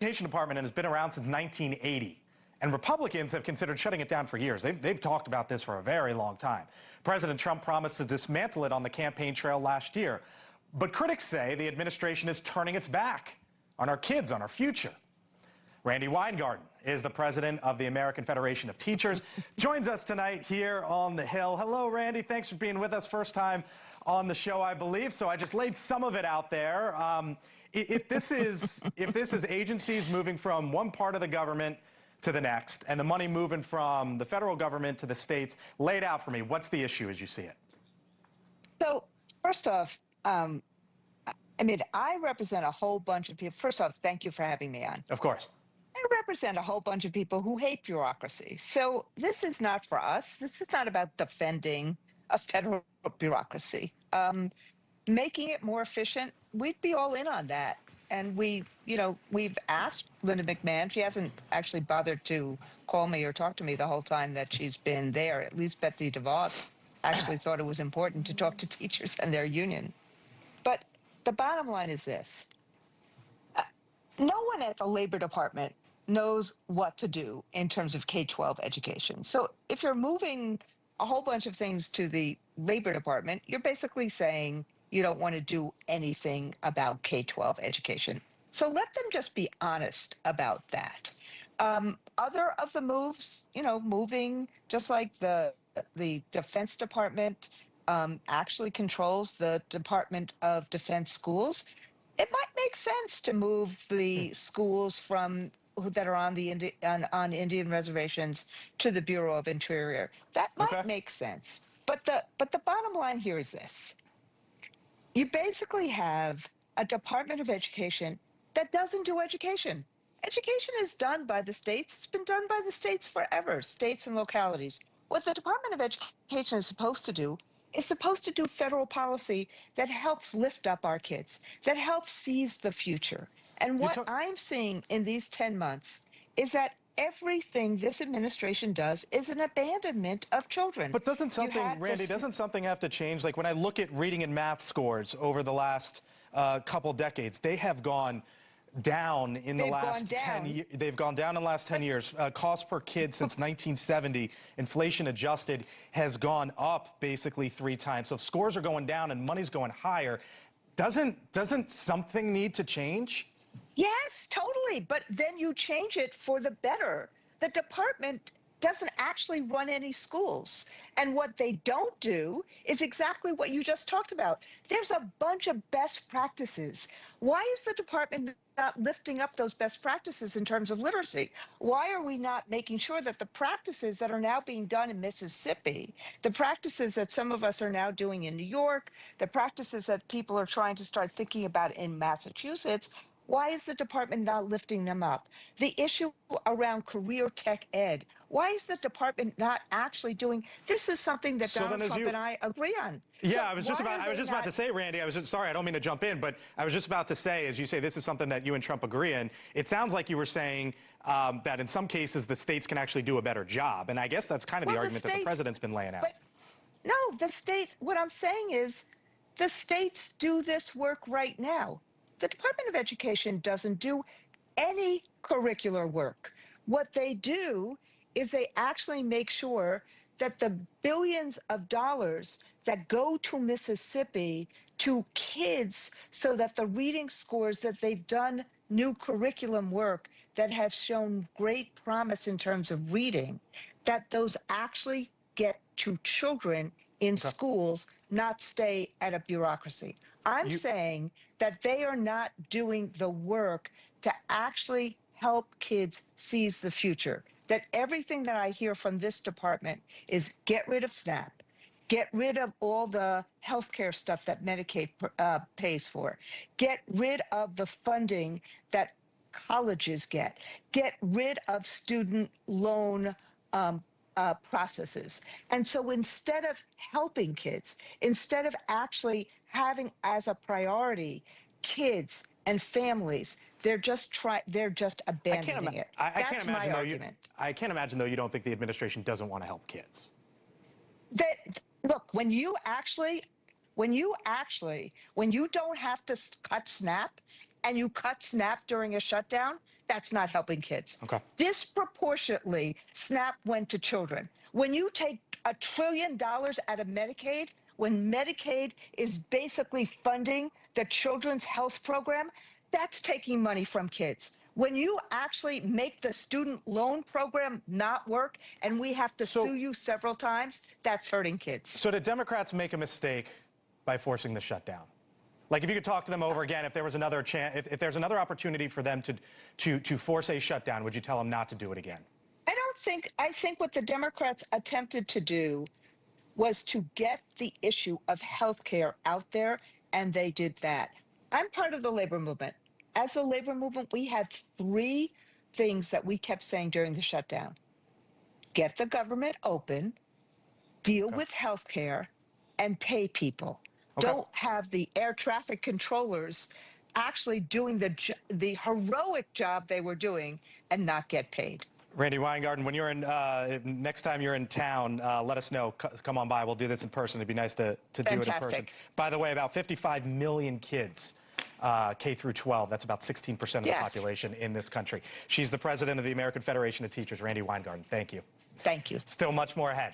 Education Department has been around since 1980. And Republicans have considered shutting it down for years. They've talked about this for a very long time. President Trump promised to dismantle it on the campaign trail last year. But critics say the administration is turning its back on our kids, on our future. Randi Weingarten is the president of the American Federation of Teachers, joins us tonight here on the Hill. Hello, Randi. Thanks for being with us. First time on the show, I believe. So I just laid some of it out there. If this is agencies moving from one part of the government to the next, and the money moving from the federal government to the states, lay it out for me. What's the issue as you see it? So first off, I represent a whole bunch of people. First off, thank you for having me on. Of course. I represent a whole bunch of people who hate bureaucracy. So this is not for us. This is not about defending a federal bureaucracy. Making it more efficient, we'd be all in on that. And we've asked Linda McMahon. She hasn't actually bothered to call me or talk to me the whole time that she's been there. At least Betsy DeVos actually thought it was important to talk to teachers and their union. But the bottom line is this. No one at the Labor Department knows what to do in terms of K-12 education. So if you're moving a whole bunch of things to the Labor Department, you're basically saying you don't want to do anything about K-12 education. So let them just be honest about that. Other of the moves, moving, just like the Defense Department actually controls the Department of Defense schools, it might make sense to move the schools from that are on the on Indian reservations to the Bureau of Interior. That might make sense. But the bottom line here is this. You basically have a Department of Education that doesn't do education. Education is done by the states. It's been done by the states forever, states and localities. What the Department of Education is supposed to do federal policy that helps lift up our kids, that helps seize the future. And what I'm seeing in these 10 months is that everything this administration does is an abandonment of children. But doesn't something, Randi, doesn't something have to change? Like when I look at reading and math scores over the last couple decades, they have gone down in the last 10 years. They've gone down in the last 10 years. Cost per kid since 1970, inflation adjusted, has gone up basically 3 times. So if scores are going down and money's going higher, doesn't something need to change? Yes, totally. But then you change it for the better. The department doesn't actually run any schools. And what they don't do is exactly what you just talked about. There's a bunch of best practices. Why is the department not lifting up those best practices in terms of literacy? Why are we not making sure that the practices that are now being done in Mississippi, the practices that some of us are now doing in New York, the practices that people are trying to start thinking about in Massachusetts, why is the department not lifting them up? The issue around career tech ed, why is the department not actually doing, this is something that Donald Trump and I agree on. Yeah, so I was just about to say, Randi, sorry, I don't mean to jump in, but I was just about to say, as you say, this is something that you and Trump agree on. It sounds like you were saying that in some cases the states can actually do a better job. And I guess that's kind of the argument that the president's been laying out. But no, the states, what I'm saying is the states do this work right now. The Department of Education doesn't do any curricular work. What they do is they actually make sure that the billions of dollars that go to Mississippi to kids so that the reading scores that they've done new curriculum work that have shown great promise in terms of reading, that those actually get to children in schools, not stay at a bureaucracy. I'm saying that they are not doing the work to actually help kids seize the future. That everything that I hear from this department is get rid of SNAP, get rid of all the healthcare stuff that Medicaid pays for, get rid of the funding that colleges get rid of student loan processes. And so instead of helping kids, instead of actually having as a priority kids and families, they're just abandoning it. That's my argument. I can't imagine, though, you don't think the administration doesn't want to help kids. Look, when you don't have to cut SNAP and you cut SNAP during a shutdown, that's not helping kids. Okay. Disproportionately, SNAP went to children. When you take $1 trillion out of Medicaid, when Medicaid is basically funding the children's health program, that's taking money from kids. When you actually make the student loan program not work and we have to So- sue you several times, that's hurting kids. So did Democrats make a mistake by forcing the shutdown? Like, if you could talk to them over again, if there was another chance, if there's another opportunity for them to force a shutdown, would you tell them not to do it again? I think what the Democrats attempted to do was to get the issue of health care out there, and they did that. I'm part of the labor movement. As a labor movement, we had 3 things that we kept saying during the shutdown: get the government open, deal with health care, and pay people. Okay. Don't have the air traffic controllers actually doing the heroic job they were doing and not get paid. Randi Weingarten, when you're in, next time you're in town, let us know. Come on by. We'll do this in person. It'd be nice to do it in person. Fantastic. By the way, about 55 million kids, K through 12. That's about 16% of the Yes. population in this country. She's the president of the American Federation of Teachers, Randi Weingarten. Thank you. Thank you. Still much more ahead.